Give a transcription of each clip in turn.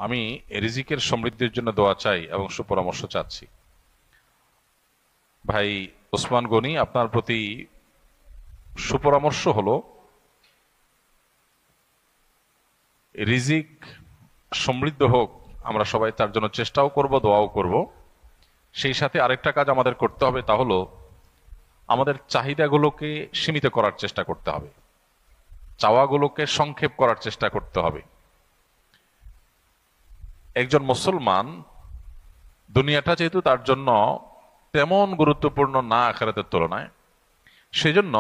আমি রিজিকের সমৃদ্ধির জন্য দোয়া চাই এবং সুপরামর্শ চাচ্ছি। ভাই ওসমান গনি, আপনার প্রতি সুপরামর্শ হলো রিজিক সমৃদ্ধ হোক, আমরা সবাই তার জন্য চেষ্টাও করব, দোয়াও করব। সেই সাথে আরেকটা কাজ আমাদের করতে হবে, তা হলো আমাদের চাহিদাগুলোকে সীমিত করার চেষ্টা করতে হবে, চাওয়াগুলোকে সংক্ষেপ করার চেষ্টা করতে হবে। একজন মুসলমান দুনিয়াটা যেহেতু তার জন্য তেমন গুরুত্বপূর্ণ না আখিরাতের তুলনায়, সেজন্য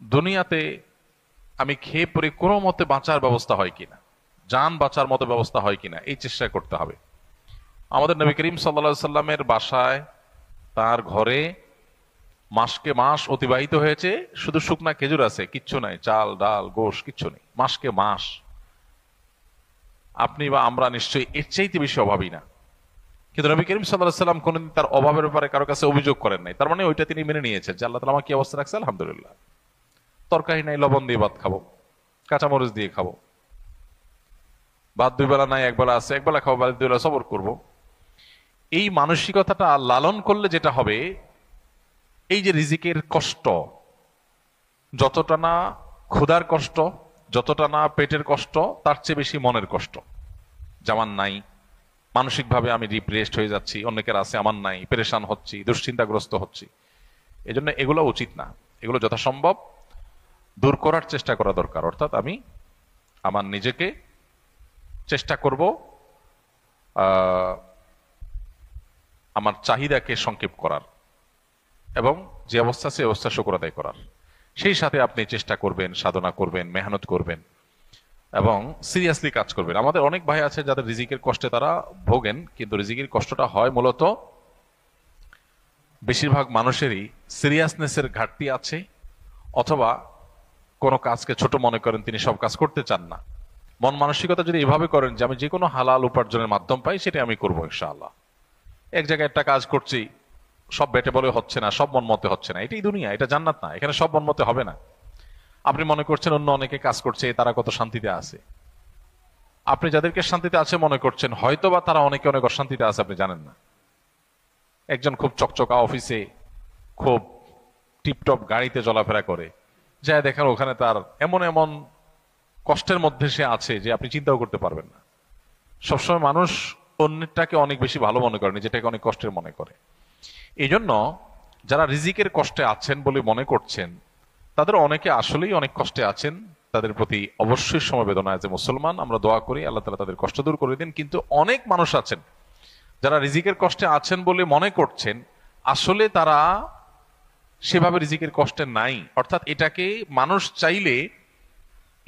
দুনিয়াতে আমি খেয়ে পরে কোনো মতে বাঁচার ব্যবস্থা হয় কিনা, জান বাঁচার মতো ব্যবস্থা হয় কিনা, এই চেষ্টা করতে হবে। আমাদের নবী করিম সাল্লাল্লাহু আলাইহি সাল্লামের বাসায়, তার ঘরে মাসকে মাস অতিবাহিত হয়েছে, শুধু শুকনা খেজুর আছে, কিচ্ছু নাই, চাল ডাল গোশ কিচ্ছু নেই, মাসকে মাস। আপনি বা আমরা নিশ্চয়ই এর চাইতে বেশি অভাবী না, কিন্তু নবী করিম সাল্লাল্লাহু আলাইহি সাল্লাম কোনদিন তার অভাবের ব্যাপারে কারো কাছে অভিযোগ করেন নাই। তার মানে ওইটা তিনি মেনে নিয়েছেন যে আল্লাহ তাআলা আমাকে কি অবস্থা রাখছে, আলহামদুলিল্লাহ। তরকারি নাই, লবণ দিয়ে ভাত খাবো, কাঁচামরিচ দিয়ে খাবো। ভাত দুই বেলা নাই, একবেলা আছে, একবেলা খাবো, বাড়ি দুই বেলা সবর করবো। এই মানসিকতাটা লালন করলে যেটা হবে, এই যে রিজিকের কষ্ট, যতটা না ক্ষুধার কষ্ট, যতটা না পেটের কষ্ট, তার চেয়ে বেশি মনের কষ্ট। যেমন নাই, মানসিকভাবে আমি ডিপ্রেসড হয়ে যাচ্ছি, অনেকের আছে, আমার নাই, পেরেশান হচ্ছি, দুশ্চিন্তাগ্রস্ত হচ্ছি। এজন্য এগুলো উচিত না, এগুলো যথাসম্ভব দূর করার চেষ্টা করা দরকার। অর্থাৎ আমি আমার নিজেকে চেষ্টা করব আমার চাহিদাকে সংক্ষেপ করার, এবং যে অবস্থা সে অবস্থা শুকর আদায় করার। সেই সাথে আপনি চেষ্টা করবেন, সাধনা করবেন, মেহনত করবেন এবং সিরিয়াসলি কাজ করবেন। আমাদের অনেক ভাই আছে যাদের রিজিকের কষ্টে তারা ভোগেন, কিন্তু রিজিকের কষ্টটা হয় মূলত বেশিরভাগ মানুষেরই সিরিয়াসনেসের ঘাটতি আছে, অথবা কোনো কাজকে ছোট মনে করেন, তিনি সব কাজ করতে চান না। মন মানসিকতা যদি এভাবে করেন যে আমি যে কোনো হালাল উপার্জনের মাধ্যম পাই সেটা আমি করবো ইনশাআল্লাহ, এক জায়গায় একটা কাজ করছি, সব বেটে বলে হচ্ছে না, সব মন মতে হচ্ছে না, এটাই দুনিয়া, এটা জান্নাত না, এখানে সব মন মতে হবে না। আপনি মনে করছেন অন্য অনেকে কাজ করছে, তারা কত শান্তিতে আছে। আপনি যাদেরকে শান্তিতে আছে মনে করছেন, হয়তোবা তারা অনেকে অনেক অশান্তিতে আছে, আপনি জানেন না। একজন খুব চকচকা অফিসে, খুব টিপটপ গাড়িতে চলাফেরা করে, যায় দেখেন ওখানে তার এমন এমন কষ্টের মধ্যে সে আছে যে আপনি চিন্তাও করতে পারবেন না। সবসময় মানুষ অন্যটাকে অনেক বেশি ভালো মনে করে, যেটাকে অনেক কষ্টের মনে করে। এই জন্য যারা রিজিকের কষ্টে আছেন বলে মনে করছেন, তাদের অনেকে আসলেই অনেক কষ্টে আছেন, তাদের প্রতি অবশ্যই সমবেদনা আছে। মুসলমান আমরা দোয়া করি আল্লাহ তাআলা তাদের কষ্ট দূর করে দিন। কিন্তু অনেক মানুষ আছেন যারা রিজিকের কষ্টে আছেন বলে মনে করছেন, আসলে তারা সেভাবে রিজিকের কষ্টে নাই। অর্থাৎ এটাকে মানুষ চাইলে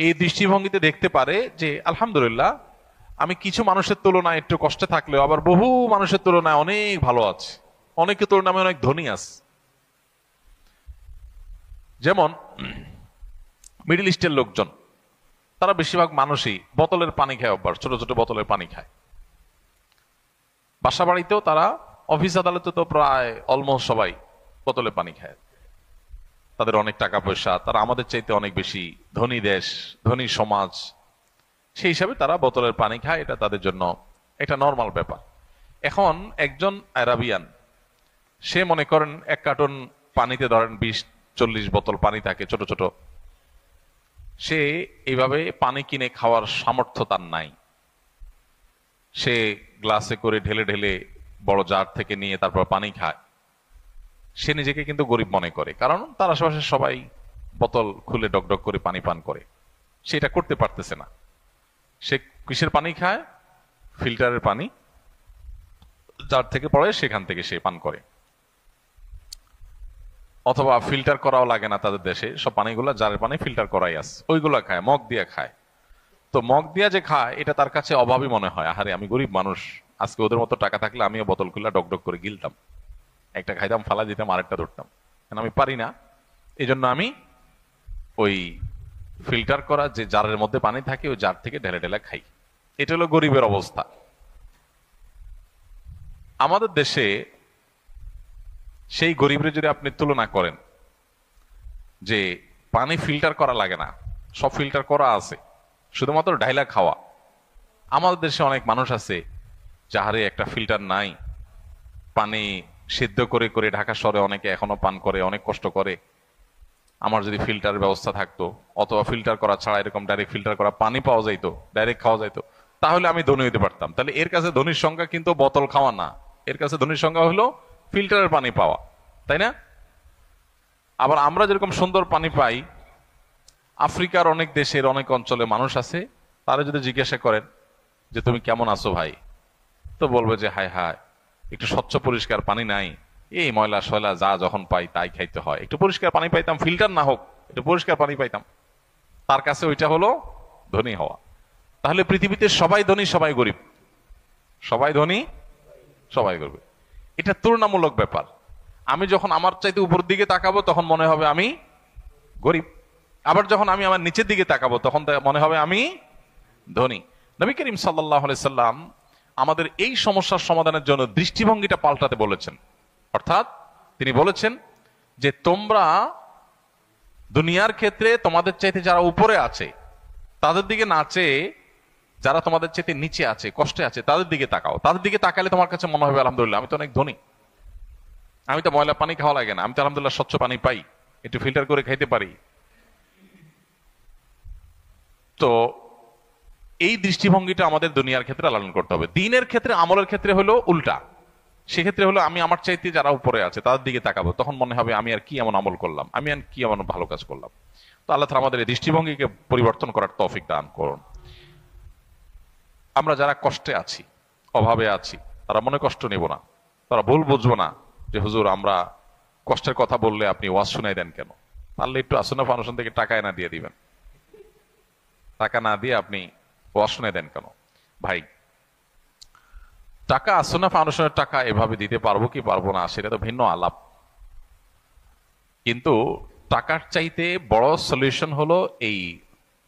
এই দৃষ্টিভঙ্গিতে দেখতে পারে যে আলহামদুলিল্লাহ, আমি কিছু মানুষের তুলনায় একটু কষ্টে থাকলেও আবার বহু মানুষের তুলনায় অনেক ভালো আছে, অনেকের তুলনায় আমি অনেক ধনী আছে। যেমন মিডল ইস্টের লোকজন, তারা বেশিরভাগ মানুষই বোতলের পানি খায় অভ্যাস, ছোট ছোট বোতলের পানি খায়। বাসা বাড়িতেও তারা, অফিস আদালতে তো প্রায় অলমোস্ট সবাই বোতলের পানি খায়। তাদের অনেক টাকা পয়সা, তারা আমাদের চাইতে অনেক বেশি ধনী দেশ, ধনী সমাজ, সেই হিসাবে তারা বোতলের পানি খায়, এটা তাদের জন্য একটা নর্মাল ব্যাপার। এখন একজন আরাবিয়ান, সে মনে করেন এক কার্টন পানিতে ধরেন 20-40 বোতল পানি থাকে ছোট ছোট, সে এইভাবে পানি কিনে খাওয়ার সামর্থ্য তার নাই। সে গ্লাসে করে ঢেলে ঢেলে বড় জার থেকে নিয়ে তারপর পানি খায়। সে নিজেকে কিন্তু গরিব মনে করে, কারণ তার আশেপাশে সবাই বোতল খুলে ডকডক করে পানি পান করে, সে এটা করতে পারতেছে না। সে কিসের পানি খায়? ফিল্টারের পানি, যার থেকে পড়ে সেখান থেকে সে পান করে। অথবা ফিল্টার করাও লাগে না, তাদের দেশে সব পানিগুলা জারের পানি ফিল্টার করাই আছে, ওইগুলা খায়, মগ দিয়ে খায়। তো মগ দিয়া যে খায়, এটা তার কাছে অভাবই মনে হয়। আহারে, আমি গরিব মানুষ, আজকে ওদের মতো টাকা থাকলে আমিও বোতল খুলে ডকডক করে গিলতাম, একটা খাইতাম, ফালা দিতাম, আরেকটা ধরতাম, আমি পারি না। এই জন্য আমি ওই ফিল্টার করা যে জারের মধ্যে পানি থাকে, ওই জার থেকে ঢেলে ঢেলে খাই। এটা হলো গরিবের অবস্থা। আমাদের দেশে সেই গরিবের যদি আপনি তুলনা করেন যে পানি ফিল্টার করা লাগে না, সব ফিল্টার করা আছে, শুধুমাত্র ঢাইলা খাওয়া, আমাদের দেশে অনেক মানুষ আছে যাহারে একটা ফিল্টার নাই, পানি সিদ্ধ করে করে ঢাকা শহরে অনেকে এখনো পান করে, অনেক কষ্ট করে। আমার যদি ফিল্টার ব্যবস্থা থাকতো, অথবা ফিল্টার করা ছাড়া এরকম ডাইরেক্ট ফিল্টার করা পানি পাওয়া যাইতো, ডাইরেক্ট খাওয়া যাইতো, তাহলে আমি ধনী হইতে পারতাম। তাহলে এর কাছে ধনীর সংখ্যা কিন্তু বোতল খাওয়া না, এর কাছে ধনীর সংখ্যা হলো ফিল্টারের পানি পাওয়া, তাই না? আবার আমরা যেরকম সুন্দর পানি পাই, আফ্রিকার অনেক দেশের অনেক অঞ্চলে মানুষ আছে, তারা যদি জিজ্ঞাসা করেন যে তুমি কেমন আছো ভাই, তো বলবে যে হায় হায়, একটু স্বচ্ছ পরিষ্কার পানি নাই, এই ময়লা সয়লা যা যখন পাই তাই খাইতে হয়। একটু পরিষ্কার পানি পাইতাম, ফিল্টার না হোক, একটু পরিষ্কার পানি পাইতাম, তার কাছে ওইটা হলো ধনী হওয়া। তাহলে পৃথিবীতে সবাই ধনী সবাই গরিব, সবাই ধনী সবাই গরিব, এটা তুলনামূলক ব্যাপার। আমি যখন আমার চাইতে উপর দিকে তাকাবো তখন মনে হবে আমি গরিব, আবার যখন আমি আমার নিচের দিকে তাকাবো তখন মনে হবে আমি ধনী। নবী করিম সাল্লাল্লাহু আলাইহি সাল্লাম আমাদের এই সমস্যার সমাধানের জন্য দৃষ্টিভঙ্গিটা পাল্টাতে বলেছেন। অর্থাৎ তিনি বলেছেন যে তোমরা দুনিয়ার ক্ষেত্রে তোমাদের চাইতে যারা উপরে আছে তাদের দিকে না চেয়ে যারা তোমাদের চাইতে নিচে আছে, কষ্টে আছে, তাদের দিকে তাকাও। তাদের দিকে তাকালে তোমার কাছে মনে হবে আলহামদুলিল্লাহ আমি তো অনেক ধনী, আমি তো ময়লা পানি খাওয়া লাগে না, আমি তো আলহামদুলিল্লাহ স্বচ্ছ পানি পাই, একটু ফিল্টার করে খাইতে পারি। তো এই দৃষ্টিভঙ্গিটা আমাদের দুনিয়ার ক্ষেত্রে লালন করতে হবে। দিনের ক্ষেত্রে, আমলের ক্ষেত্রে হলো উল্টা। সেক্ষেত্রে হলো আমি আমার চাইতে যারা উপরে আছে তাদের দিকে তাকাবো, তখন মনে হবে আমি আর কি এমন আমল করলাম, আমি আর কি এমন ভালো কাজ করলাম। তো আল্লাহ তাআলা আমাদের এই দৃষ্টিভঙ্গিকে পরিবর্তন করার তৌফিক দান করুন। আমরা যারা কষ্টে আছি, অভাবে আছি, তারা মনে কষ্ট নেব না, তারা ভুল বুঝবো না যে হুজুর আমরা কষ্টের কথা বললে আপনি ওয়াজ শুনাই দেন কেন, পারলে একটু আসুনা ফাউন্ডেশন থেকে টাকা এনে দিয়ে দিবেন, টাকা না দিয়ে আপনি ওয়াজ শুনাই দেন কেন। ভাই, টাকা আসুনা ফাউন্ডেশনের টাকা এভাবে দিতে পারবো কি পারবো না সেটা তো ভিন্ন আলাপ, কিন্তু টাকার চাইতে বড় সলিউশন হলো এই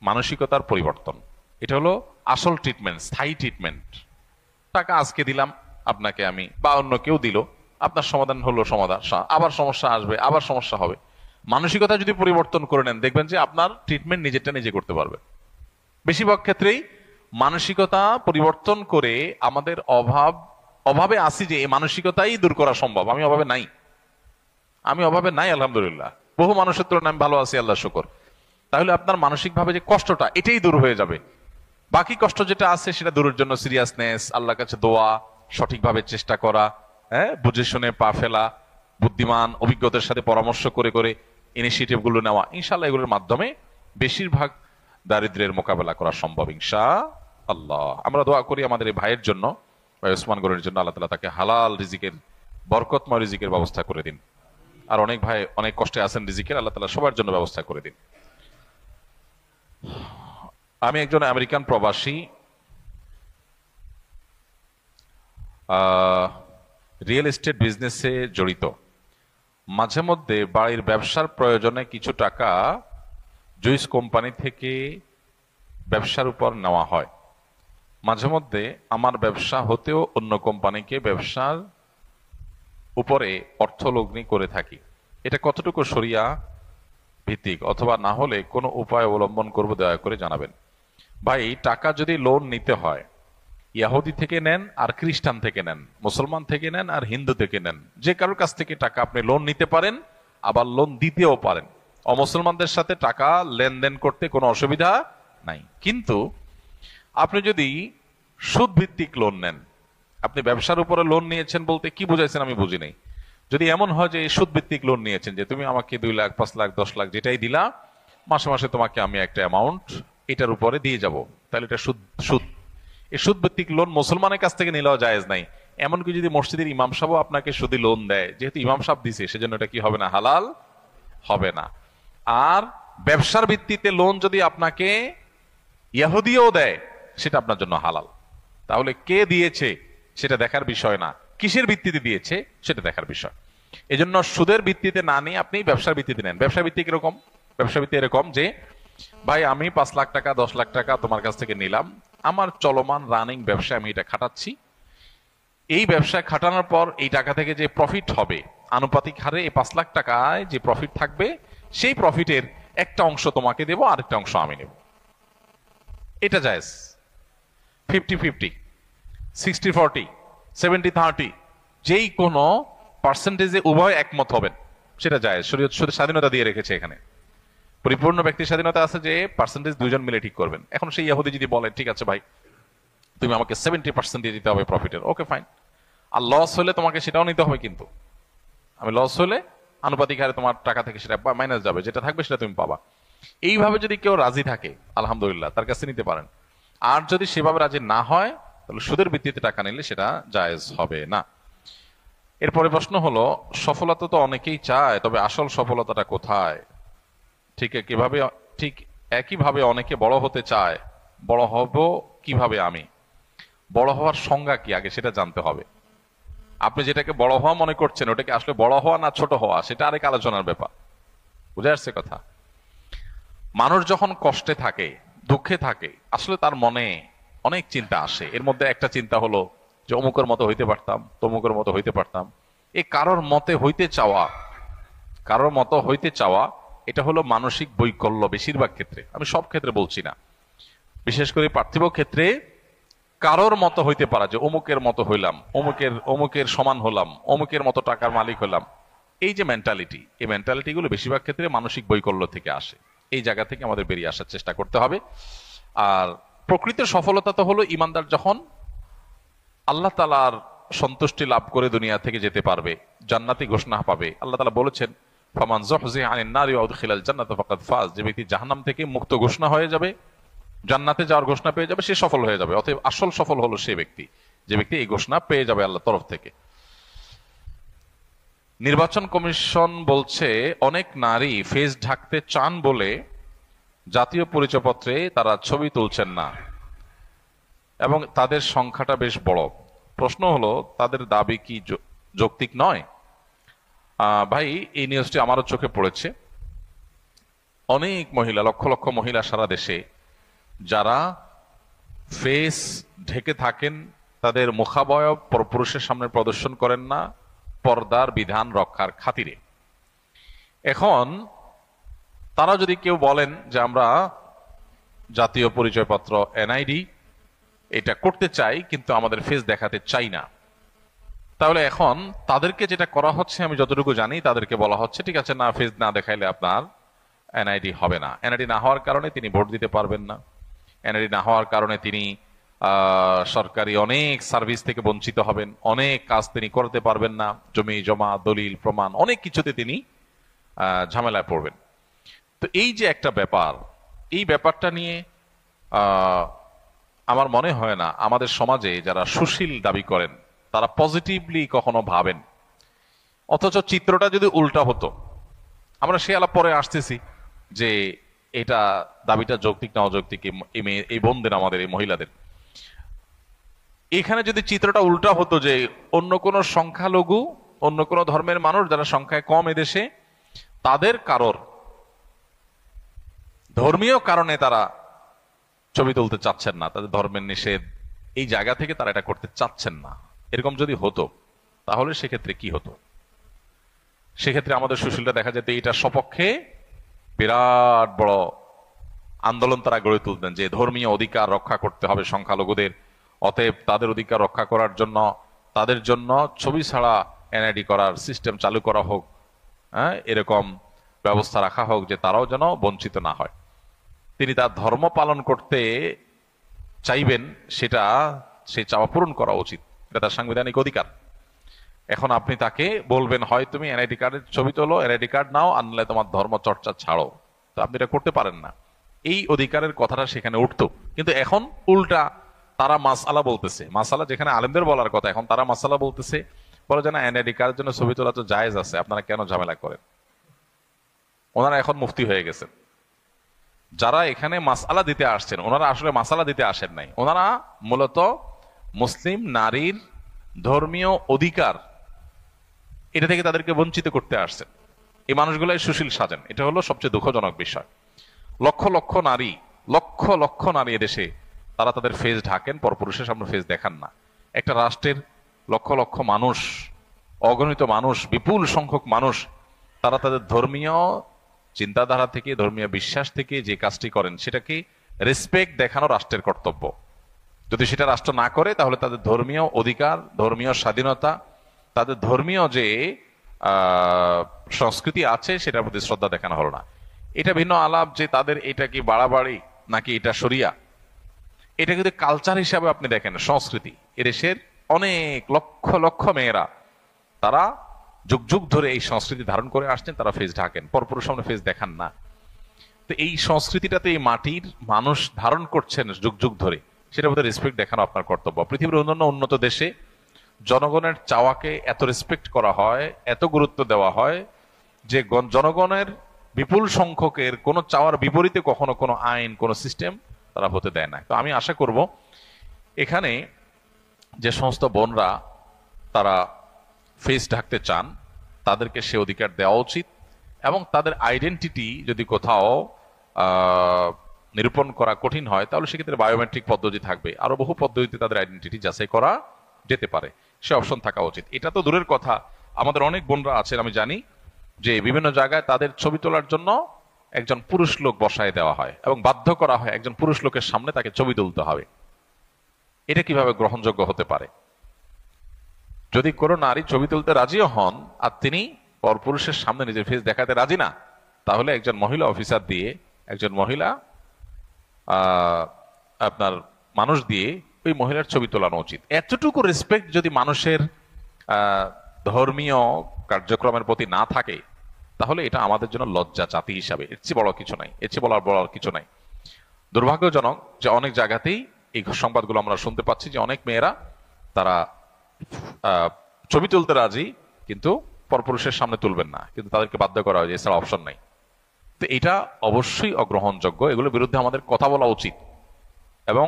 মানসিকতার পরিবর্তন। এটা হলো আসল ট্রিটমেন্ট, স্থায়ী ট্রিটমেন্ট। টাকা আজকে দিলাম আপনাকে আমি বা অন্য কেউ দিল, আপনার সমাধান হলো সমাধান, আবার সমস্যা আসবে, আবার সমস্যা হবে। মানসিকতা যদি পরিবর্তন করে নেন দেখবেন যে আপনার ট্রিটমেন্ট নিজেরটা নিজে করতে পারবে। বেশিরভাগ ক্ষেত্রেই মানসিকতা পরিবর্তন করে আমাদের অভাবে আসি যে এই মানসিকতাই দূর করা সম্ভব। আমি অভাবে নাই, আমি অভাবে নাই আলহামদুলিল্লাহ, বহু মানুষের তুলনায় আমি ভালো আছি আল্লাহ শুকর। তাহলে আপনার মানসিকভাবে যে কষ্টটা এটাই দূর হয়ে যাবে। বাকি কষ্ট যেটা আছে সেটা দূরের জন্য সিরিয়াসনেস, আল্লাহর কাছে দোয়া, সঠিকভাবে চেষ্টা করা, হ্যাঁ, বুঝে শুনে পা ফেলা, বুদ্ধিমান অভিজ্ঞতার সাথে পরামর্শ করে করে ইনিশিয়েটিভ গুলো নেওয়া, ইনশাআল্লাহ এগুলোর মাধ্যমে বেশিরভাগ দারিদ্র্যের মোকাবেলা করা সম্ভব ইনশাআল্লাহ। আমরা দোয়া করি আমাদের এই ভাইয়ের জন্য, ভাই ওসমান গনির জন্য, আল্লাহ তাআলা তাকে হালাল রিজিকের, বরকতময় রিজিকের ব্যবস্থা করে দিন। আর অনেক ভাই অনেক কষ্টে আছেন রিজিকের, আল্লাহ তাআলা সবার জন্য ব্যবস্থা করে দিন। আমি একজন আমেরিকান প্রবাসী, রিয়েল এস্টেট বিজনেসে জড়িত। মাঝে মধ্যে বাড়ির ব্যবসার প্রয়োজনে কিছু টাকা জুইস কোম্পানি থেকে ব্যবসার উপর নেওয়া হয়। মাঝে মধ্যে আমার ব্যবসা হতেও অন্য কোম্পানিকে ব্যবসার উপরে অর্থ লগ্নি করে থাকি। এটা কতটুকু শরিয়া ভিত্তিক, অথবা না হলে কোনো উপায় অবলম্বন করব দয়া করে জানাবেন। ভাই, টাকা যদি লোন নিতে হয়, ইহুদি থেকে নেন আর খ্রিস্টান থেকে নেন, মুসলমান থেকে নেন আর হিন্দু থেকে নেন, যে কারোর কাছ থেকে টাকা আপনি লোন নিতে পারেন, আবার লোন দিতেও পারেন। অমুসলমানদের সাথে টাকা লেনদেন করতে কোনো অসুবিধা নাই। কিন্তু আপনি যদি সুদ ভিত্তিক লোন নেন, আপনি ব্যবসার উপরে লোন নিয়েছেন বলতে কি বুঝাইছেন আমি বুঝি নাই। যদি এমন হয় যে সুদ ভিত্তিক লোন নিয়েছেন, যে তুমি আমাকে 2 লাখ 5 লাখ 10 লাখ যেটাই দিলা, মাসে মাসে তোমাকে আমি একটা অ্যামাউন্ট এটার উপরে দিয়ে যাব, তাহলে এটা সুদ। এই সুদ ভিত্তিক লোন মুসলমানের কাছ থেকে নিলেও জায়েজ নাই। এমনকি যদি মসজিদের ইমাম সাহেব আপনাকে সুদী লোন দেয়, যেহেতু ইমাম সাহেব দিছে সেজন্য এটা কি হবে না, হালাল হবে না। আর ব্যবসার ভিত্তিতে লোন যদি আপনাকে ইহুদিও দেয়, সেটা আপনার জন্য হালাল। তাহলে কে দিয়েছে সেটা দেখার বিষয় না, কিসের ভিত্তিতে দিয়েছে সেটা দেখার বিষয়। এজন্য সুদের ভিত্তিতে না নিয়ে আপনি ব্যবসার ভিত্তিতে নেন। ব্যবসা ভিত্তিক এরকম, ব্যবসা ভিত্তি এরকম যে ভাই আমি 5 লাখ টাকা 10 লাখ টাকা তোমার কাছ থেকে নিলাম, আমার চলমান রানিং ব্যবসা আমি এটা খাটাচ্ছি, এই ব্যবসায় খাটানোর পর এই টাকা থেকে যে প্রফিট হবে আনুপাতিক হারে এই 5 লাখ টাকায় যে প্রফিট থাকবে, সেই প্রফিটের একটা অংশ তোমাকে দেব, আরেকটা অংশ আমি নেব, এটা জায়েজ। 50-50, 60-40, 70-30, যেই কোনো পার্সেন্টেজে উভয় একমত হবেন, সেটা যায়। শরীয়ত শুধু স্বাধীনতা দিয়ে রেখেছে এখানে, পরিপূর্ণ ব্যক্তির স্বাধীনতা আছে যে পার্সেন্টেজ দুইজন মিলে ঠিক করবেন। এখন সেই ইহুদি যদি বলে ঠিক আছে ভাই, তুমি আমাকে 70% দিয়ে দিতে হবে প্রফিটের, ওকে ফাইন, আর লস হলে তোমাকে সেটাও নিতে হবে, কিন্তু আমি লস হলে আনুপাতিক হারে তোমার টাকা থেকে সেটা মাইনাস যাবে, যেটা থাকবে সেটা তুমি পাবা। এইভাবে যদি কেউ রাজি থাকে আলহামদুলিল্লাহ, তার কাছে নিতে পারেন। আর যদি সেভাবে রাজি না হয়, তাহলে সুদের ভিত্তিতে টাকা নিলে সেটা জায়েজ হবে না। এরপরে প্রশ্ন হলো, সফলতা তো অনেকেই চায়, তবে আসল সফলতাটা কোথায়? ঠিক একইভাবে অনেকে বড় হতে চায়, বড় হব কিভাবে? আমি বড় হওয়ার সংজ্ঞা কি আগে সেটা জানতে হবে। আপনি যেটাকে বড় হওয়া মনে করছেন, ওটাকে আসলে বড় হওয়া না ছোট হওয়া, সেটা আরেক আলোচনার ব্যাপার। বুঝে আসছে কথা? মানুষ যখন কষ্টে থাকে, দুঃখে থাকে, আসলে তার মনে অনেক চিন্তা আসে। এর মধ্যে একটা চিন্তা হলো যে অমুকের মতো হইতে পারতাম, তমুকের মতো হইতে পারতাম। এই কারোর মতে হইতে চাওয়া, কারোর মতো হইতে চাওয়া, এটা হলো মানসিক বৈকল্য বেশিরভাগ ক্ষেত্রে। আমি সব ক্ষেত্রে বলছি না, বিশেষ করে পার্থিব ক্ষেত্রে কারোর মতো হইতে পারা, যে অমুকের মতো হইলাম, অমুকের সমান হলাম, অমুকের মতো টাকার মালিক হলাম, এই যে মেন্টালিটি, এই মেন্টালিটি গুলো বেশিরভাগ ক্ষেত্রে মানসিক বৈকল্য থেকে আসে। এই জায়গা থেকে আমাদের বেরিয়ে আসার চেষ্টা করতে হবে। আর প্রকৃত সফলতা তো হলো ইমানদার যখন আল্লাহ তাআলার সন্তুষ্টি লাভ করে দুনিয়া থেকে যেতে পারবে, জান্নাতি ঘোষণা পাবে। আল্লাহ তাআলা বলেছেন, ফামান যুহজিহা আনিন নারি ওয়া উদখিলাল জান্নাতা ফাকাদ ফাজ, যে ব্যক্তি জাহান্নাম থেকে মুক্ত ঘোষণা হয়ে যাবে, জান্নাতে যাওয়ার ঘোষণা পেয়ে যাবে, সে সফল হয়ে যাবে। অতএব আসল সফল হলো সে ব্যক্তি, যে ব্যক্তি এই ঘোষণা পেয়ে যাবে আল্লাহর তরফ থেকে। নির্বাচন কমিশন বলছে অনেক নারী ফেস ঢাকতে চান বলে জাতীয় পরিচয়পত্রে তারা ছবি তুলছেন না, এবং তাদের সংখ্যাটা বেশ বড়। প্রশ্ন হলো, তাদের দাবি কি যৌক্তিক নয়? ভাই, এই নিউজটি আমারও চোখে পড়েছে। অনেক মহিলা, লক্ষ লক্ষ মহিলা সারা দেশে, যারা ফেস ঢেকে থাকেন, তাদের মুখাবয়ব পরপুরুষের সামনে প্রদর্শন করেন না পর্দার বিধান রক্ষার খাতিরে। এখন তারা যদি কেউ বলেন যে আমরা জাতীয় পরিচয়পত্র এনআইডি এটা করতে চাই, কিন্তু আমাদের ফেস দেখাতে চাই না, তাহলে এখন তাদেরকে যেটা করা হচ্ছে, আমি যতটুকু জানি, তাদেরকে বলা হচ্ছে ঠিক আছে, না ফেস না দেখাইলে আপনার এনআইডি হবে না। এনআইডি না হওয়ার কারণে তিনি ভোট দিতে পারবেন না। এনআইডি না হওয়ার কারণে তিনি সরকারি অনেক সার্ভিস থেকে বঞ্চিত হবেন, অনেক কাজ তিনি করতে পারবেন না, জমি জমা, দলিল প্রমাণ, অনেক কিছুতে তিনি ঝামেলায় পড়বেন। তো এই যে একটা ব্যাপার, এই ব্যাপারটা নিয়ে আমার মনে হয় না আমাদের সমাজে যারা সুশীল দাবি করেন তারা পজিটিভলি কখনো ভাবেন। অথচ চিত্রটা যদি উল্টা হতো, আমরা সে আলাপ পরে আসতেছি যে এটা দাবিটা যৌক্তিক না অযৌক্তিক, এই বোনদের, আমাদের এই মহিলাদের। এখানে যদি চিত্রটা উল্টা হতো যে অন্য কোন সংখ্যালঘু, অন্য কোন ধর্মের মানুষ যারা সংখ্যায় কম এদেশে, তাদের কারোর ধর্মীয় কারণে তারা ছবি তুলতে চাচ্ছেন না, তাদের ধর্মের নিষেধ, এই জায়গা থেকে তারা এটা করতে চাচ্ছেন না, এরকম যদি হতো, তাহলে সেক্ষেত্রে কি হতো? সেক্ষেত্রে আমাদের সুশীলরা দেখা যেত এটা সপক্ষে বিরাট বড় আন্দোলন তারা গড়ে তুলতেন, যে ধর্মীয় অধিকার রক্ষা করতে হবে সংখ্যালঘুদের, অতএব তাদের অধিকার রক্ষা করার জন্য তাদের জন্য ছবি ছাড়া এনআইডি করার সিস্টেম চালু করা হোক, হ্যাঁ, এরকম ব্যবস্থা রাখা হোক যে তারাও যেন বঞ্চিত না হয়। তিনি তার ধর্ম পালন করতে চাইবেন, সেটা সেই চাওয়া পূরণ করা উচিত, এটা তার সাংবিধানিক অধিকার। এখন আপনি তাকে বলবেন, হয় তুমি এনআইডি কার্ডের ছবি তোলো, এনআইডি কার্ড নাও, আনলে তোমার ধর্ম চর্চা ছাড়ো, তো আপনি এটা করতে পারেন না। এই অধিকারের কথাটা সেখানে উঠতো, কিন্তু এখন উল্টা তারা মাসআলা বলতেছে, মাসআলা যেখানে আলেমদের বলার কথা, এখন তারা মাসআলা বলতেছে, বলে যে না, এনআইডি কার্ডের জন্য ছবি তোলা তো জায়েজ আছে, আপনারা কেন ঝামেলা করেন? ওনারা এখন মুফতি হয়ে গেছেন। যারা এখানে মাসআলা দিতে আসছেন, ওনারা আসলে মাসআলা দিতে আসেন নাই, ওনারা মূলত মুসলিম নারীর ধর্মীয় অধিকার, এটা থেকে তাদেরকে বঞ্চিত করতে আসছেন। এই মানুষগুলাই সুশীল সাজেন, এটা হলো সবচেয়ে দুঃখজনক বিষয়। লক্ষ লক্ষ নারী, লক্ষ লক্ষ নারী এদেশে, তারা তাদের ফেস ঢাকেন, পরপুরুষের সামনে ফেস দেখান না। একটা রাষ্ট্রের লক্ষ লক্ষ মানুষ, অগণিত মানুষ, বিপুল সংখ্যক মানুষ, তারা তাদের ধর্মীয় চিন্তাধারা থেকে, ধর্মীয় বিশ্বাস থেকে যে কাজটি করেন, সেটাকে রেসপেক্ট দেখানো রাষ্ট্রের কর্তব্য। যদি সেটা রাষ্ট্র না করে তাহলে তাদের ধর্মীয় অধিকার, ধর্মীয় স্বাধীনতা, তাদের ধর্মীয় যে সংস্কৃতি আছে সেটার প্রতি শ্রদ্ধা দেখানো হলো না। এটা ভিন্ন আলাপ যে তাদের এটা কি বাড়াবাড়ি নাকি এটা শরিয়া। এটা কিন্তু কালচার হিসাবে আপনি দেখেন, সংস্কৃতি। এদেশের অনেক লক্ষ লক্ষ মেয়েরা তারা যুগ যুগ ধরে এই সংস্কৃতি ধারণ করে আসছেন, তারা ফেস ঢাকেন, পরপুরুষ সামনে ফেস দেখান না। তো এই সংস্কৃতিটাতে এই মাটির মানুষ ধারণ করছেন যুগ যুগ ধরে, সেটার প্রতি রেসপেক্ট দেখানো আপনার কর্তব্য। পৃথিবীর অন্যান্য উন্নত দেশে জনগণের চাওয়াকে এত রেসপেক্ট করা হয়, এত গুরুত্ব দেওয়া হয় যে জনগণের বিপুল সংখ্যকের কোনো চাওয়ার বিপরীতে কখনো কোনো আইন, কোনো সিস্টেম তারা হতে দেয় না। তো আমি আশা করব এখানে যে সমস্ত বোনরা তারা ফেস ঢাকতে চান তাদেরকে সে অধিকার দেওয়া উচিত, এবং তাদের আইডেন্টিটি যদি কোথাও নিরূপণ করা কঠিন হয় তাহলে সেক্ষেত্রে বায়োমেট্রিক পদ্ধতি থাকবে, আরো বহু পদ্ধতিতে তাদের আইডেন্টিটি যাচাই করা যেতে পারে, সে অপশন থাকা উচিত। এটা তো দূরের কথা, আমাদের অনেক বোনরা আছেন আমি জানি যে বিভিন্ন জায়গায় তাদের ছবি তোলার জন্য একজন পুরুষ লোক বসায় দেওয়া হয় এবং বাধ্য করা হয় একজন পুরুষ লোকের সামনে তাকে ছবি তুলতে হবে। এটা কিভাবে গ্রহণযোগ্য হতে পারে? যদি কোনো নারী ছবি তুলতে রাজিও হন আর তিনি পরপুরুষের সামনে নিজের ফেস দেখাতে রাজি না, তাহলে একজন মহিলা অফিসার দিয়ে, একজন মহিলা আপনার মানুষ দিয়ে ওই মহিলার ছবি তোলানো উচিত। এতটুকু রেসপেক্ট যদি মানুষের ধর্মীয় কার্যক্রমের প্রতি না থাকে তাহলে এটা আমাদের জন্য লজ্জা জাতি হিসাবে, এর চেয়ে বড় কিছু নাই, এর চেয়ে বলার কিছু নাই। দুর্ভাগ্যজনক যে অনেক জায়গাতেই এই সংবাদগুলো আমরা শুনতে পাচ্ছি যে অনেক মেয়েরা তারা ছবি তুলতে রাজি কিন্তু পরপুরুষের সামনে তুলবেন না, কিন্তু তাদেরকে বাধ্য করা হয়, এছাড়া অপশন নাই। তো এটা অবশ্যই অগ্রহণযোগ্য, এগুলোর বিরুদ্ধে আমাদের কথা বলা উচিত এবং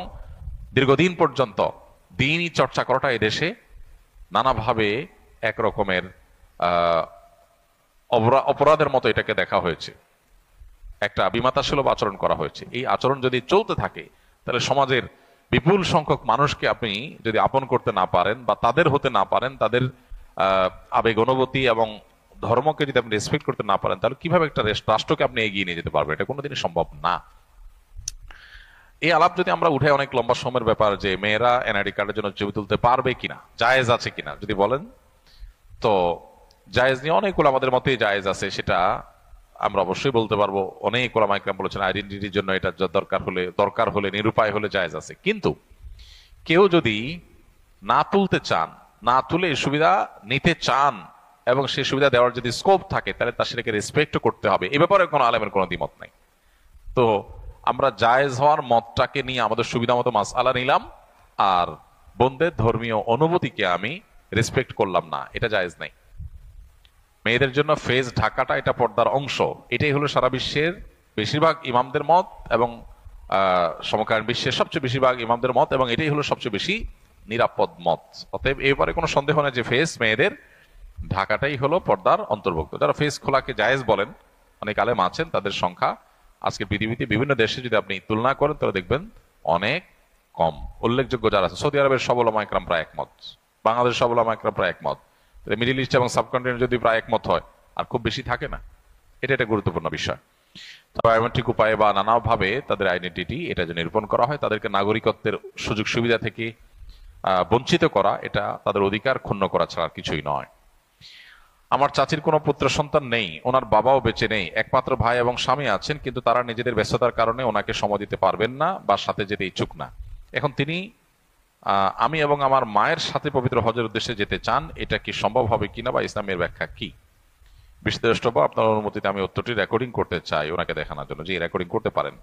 দীর্ঘদিন পর্যন্ত দিনই চর্চা করাটা এদেশে নানাভাবে একরকমের অপরাধের মতো এটাকে দেখা হয়েছে, একটা বিমাতাসুলভ আচরণ করা হয়েছে। এই আচরণ যদি চলতে থাকে তাহলে সমাজের বিপুল সংখ্যক মানুষকে আপনি যদি আপন করতে না পারেন বা তাদের হতে না পারেন, তাদের আবেগ অনুভূতি এবং ধর্মকে যদি আপনি রেসপেক্ট করতে না পারেন তাহলে কিভাবে একটা রাষ্ট্রকে আপনি এগিয়ে নিয়ে যেতে পারবেন? এটা কোনোদিনই সম্ভব না। এই আলাপ যদি আমরা উঠে অনেক লম্বা সময়ের ব্যাপার যে মেয়েরা এনআইডি কার্ডের জন্য ছবি তুলতে পারবে কিনা, জায়েজ আছে কিনা যদি বলেন, তো জায়েজ নিয়ে অনেক আমাদের মতেই জায়েজ আছে, সেটা আমরা অবশ্যই বলতে পারবো। অনেক ওলামা ইকরাম বলেছেন আইডেন্টিটির জন্য এটা দরকার হলে নিরুপায় হলে জায়েজ আছে। কিন্তু কেউ যদি না তুলতে চান, না তুলে সুবিধা নিতে চান এবং সেই সুবিধা দেওয়ার যদি স্কোপ থাকে তাহলে তার সেটাকে রেসপেক্ট করতে হবে, এ ব্যাপারে কোনো আলেমের কোনো দ্বিমত নাই। তো আমরা জায়েজ হওয়ার মতটাকে নিয়ে আমাদের সুবিধা মতো মাসআলা নিলাম আর বোনদের ধর্মীয় অনুভূতিকে আমি রেসপেক্ট করলাম না, এটা জায়েজ নাই। মেয়েদের জন্য ফেস ঢাকাটা এটা পর্দার অংশ, এটাই হলো সারা বিশ্বের বেশিরভাগ ইমামদের মত এবং সমকালীন বিশ্বের সবচেয়ে বেশিরভাগ ইমামদের মত, এবং এটাই হলো সবচেয়ে বেশি নিরাপদ মত। অতএব এই ব্যাপারে কোনো সন্দেহ নেই যে ফেস মেয়েদের ঢাকাটাই হলো পর্দার অন্তর্ভুক্ত। যারা ফেস খোলাকে জায়েজ বলেন অনেক আলেম আছেন, তাদের সংখ্যা আজকে পৃথিবীতে বিভিন্ন দেশে যদি আপনি তুলনা করেন তাহলে দেখবেন অনেক কম। উল্লেখযোগ্য যারা আছে, সৌদি আরবের সব ওলামা ইকরাম প্রায় একমত, বাংলাদেশের সব ওলামা ইকরাম প্রায় একমত, মিডিল ইস্ট এবং সাবকন্টিনেন্ট যদি প্রায় একমত হয় আর খুব বেশি থাকে না, এটা একটা গুরুত্বপূর্ণ বিষয়। বায়োমেট্রিক উপায়ে বা নানাভাবে তাদের আইডেন্টিটি এটা যে নিরূপণ করা হয়, তাদেরকে নাগরিকত্বের সুযোগ সুবিধা থেকে বঞ্চিত করা, এটা তাদের অধিকার ক্ষুণ্ণ করা ছাড়া কিছুই নয়। আমার চাচির কোনো পুত্র সন্তান নেই, ওনার বাবাও বেঁচে নেই, একমাত্র ভাই এবং স্বামী আছেন, কিন্তু তারা নিজেদের ব্যস্ততার কারণে ওনাকে সময় দিতে পারবেন না বা সাথে যেতে ইচ্ছুক না। এখন তিনি আমি এবং আমার মায়ের সাথে পবিত্র হজের উদ্দেশ্যে যেতে চান, এটা কি সম্ভব হবে কিনা বা ইসলামের ব্যাখ্যা কি? বিশ্বদ্রষ্টব্য, আপনার অনুমতিতে আমি উত্তরটি রেকর্ডিং করতে চাই ওনাকে দেখানোর জন্য, যে রেকর্ডিং করতে পারেন।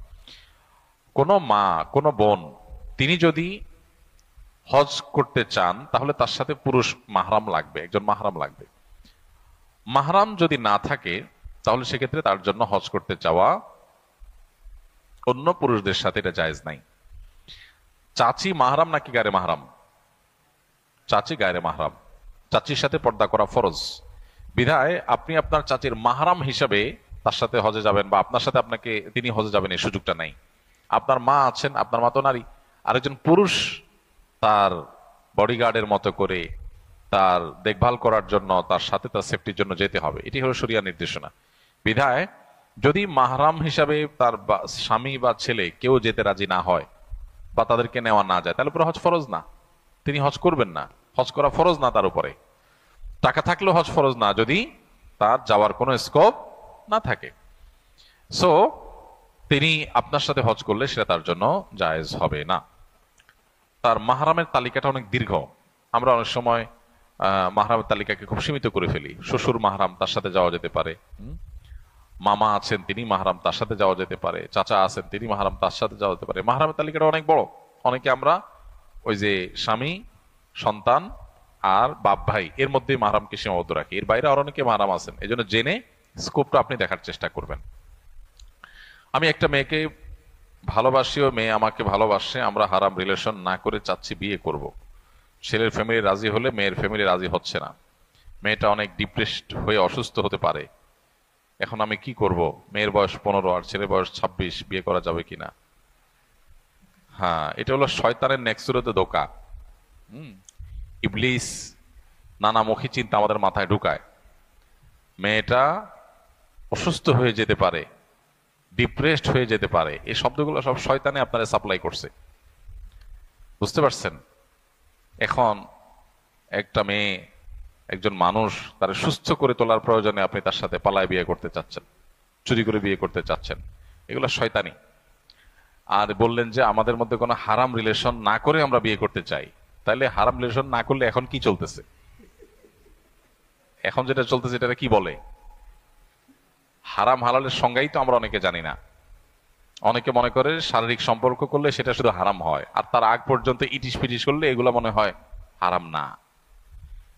কোনো মা, কোনো বোন তিনি যদি হজ করতে চান তাহলে তার সাথে পুরুষ মাহরাম লাগবে, একজন মাহরাম লাগবে। মাহরাম যদি না থাকে তাহলে সেক্ষেত্রে তার জন্য হজ করতে যাওয়া অন্য পুরুষদের সাথে এটা জায়েজ নাই। চাচি মাহরাম নাকি গায়রে মাহরাম? চাচি গায়রে মাহরাম, চাচির সাথে পর্দা করা ফরজ। বিধায় আপনি আপনার চাচির মাহরাম হিসাবে তার সাথে হজে যাবেন বা আপনার সাথে তিনি হজে যাবেন এই সুযোগটা নাই। আপনার মা আছেন, আপনার মা তো নারী, আরেকজন পুরুষ তার বডিগার্ডের মতো করে তার দেখভাল করার জন্য তার সাথে তার সেফটির জন্য যেতে হবে, এটি হলো শরিয়া নির্দেশনা। বিধায় যদি মাহরাম হিসাবে তার স্বামী বা ছেলে কেউ যেতে রাজি না হয় বা তাদেরকে নেওয়া না যায়, তাহলে পুরো হজ ফরজ না, তিনি হজ করবেন না, হজ করা ফরজ না তার উপরে। টাকা থাকলেও হজ ফরজ না যদি তার যাওয়ার কোনো স্কোপ না থাকে। সো তিনি আপনার সাথে হজ করলে সেটা তার জন্য জায়েজ হবে না। তার মাহরামের তালিকাটা অনেক দীর্ঘ। আমরা অনেক সময় মাহরামের তালিকাকে খুব সীমিত করে ফেলি। শ্বশুর মাহরাম, তার সাথে যাওয়া যেতে পারে। মামা আছেন, তিনি মাহরাম, তার সাথে যাওয়া যেতে পারে। চাচা আছেন, তিনি মাহরাম, তার সাথে যাওয়া যেতে পারে। মাহরামের তালিকাটা অনেক বড়। অনেকে আমরা ওই যে স্বামী, সন্তান আর বাপ ভাই এর মধ্যে মাহরামকে সীমাবদ্ধ রাখি, এর বাইরে আর অনেকে মাহরাম আছেন। এই জন্য জেনে স্কোপটা আপনি দেখার চেষ্টা করবেন। আমি একটা মেয়েকে ভালোবাসি, ও মেয়ে আমাকে ভালোবাসে, আমরা হারাম রিলেশন না করে চাচ্ছি বিয়ে করব। ছেলের ফ্যামিলি রাজি হলে মেয়ের ফ্যামিলি রাজি হচ্ছে না। মেয়েটা অনেক ডিপ্রেসড হয়ে অসুস্থ হতে পারে। এখন আমি কি করব? মেয়ের বয়স 15 আর ছেলের বয়স 26, বিয়ে করা যাবে কিনা? হ্যাঁ, এটা হলো শয়তানের নেক্সুরতে ধোঁকা। ইবলিস নানামুখী চিন্তা আমাদের মাথায় ঢুকায়। মেয়েটা অসুস্থ হয়ে যেতে পারে, ডিপ্রেসড হয়ে যেতে পারে, এই শব্দগুলো সব শয়তানে আপনারা সাপ্লাই করছে, বুঝতে পারছেন? এখন একটা মেয়ে, একজন মানুষ, তার সুস্থ করে তোলার প্রয়োজনে আপনি তার সাথে পালায় বিয়ে করতে চাচ্ছেন, চুরি করে বিয়ে করতে চাচ্ছেন, এগুলো শয়তানি। আর বললেন যে আমাদের মধ্যে কোনো হারাম রিলেশন না করে আমরা বিয়ে করতে চাই, তাহলে হারাম রিলেশন না করলে এখন কি চলতেছে? এখন যেটা চলতেছে এটা কি বলে? হারাম হালালের সংজ্ঞাই তো আমরা অনেকে জানি না। অনেকে মনে করে শারীরিক সম্পর্ক করলে সেটা শুধু হারাম হয়, আর তার আগ পর্যন্ত ইটিস পিটিস করলে এগুলো মনে হয় হারাম না।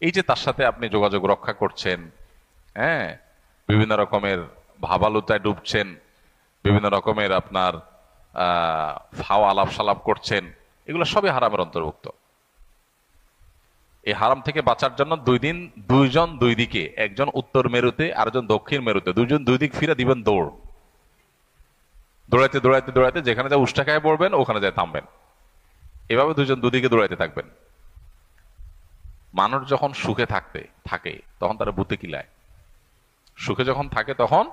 এই যে তার সাথে আপনি যোগাযোগ রক্ষা করছেন, হ্যাঁ, বিভিন্ন রকমের ভাবালুতায় ডুবছেন, বিভিন্ন রকমের আপনার ফাও আলাপ সালাপ করছেন, এগুলো সবই হারামের অন্তর্ভুক্ত। এই হারাম থেকে বাঁচার জন্য দুইজন দুই দিকে, একজন উত্তর মেরুতে আরেকজন দক্ষিণ মেরুতে, দুইজন দুই দিক ফিরে দিবেন দৌড়। দৌড়াইতে দৌড়াইতে দৌড়াইতে যেখানে যা উষ্টা খায় পড়বেন ওখানে যায় থামবেন। এভাবে দুইজন দুদিকে দৌড়াইতে থাকবেন। মানুষ যখন সুখে থাকে তখন তারা বুতে কিলায়, সুখে যখন থাকে তখন